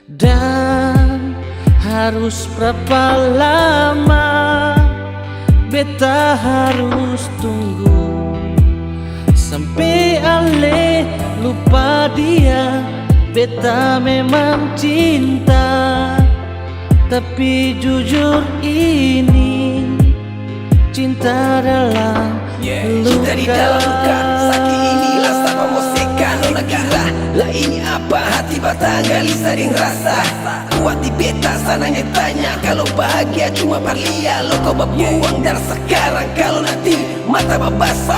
Dan harus berapa lama beta harus tunggu sampai Ale lupa dia. Beta memang cinta, tapi jujur ini cinta dalam luka. Cinta di dalam luka, sakit inilah sama mosekan nona gila. Lah ini apa hati bata galisa ding rasa. Kuat di beta sananya tanya, kalau bahagia cuma parlia. Lo kau berbuang dari sekarang, kalau nanti mata babasa.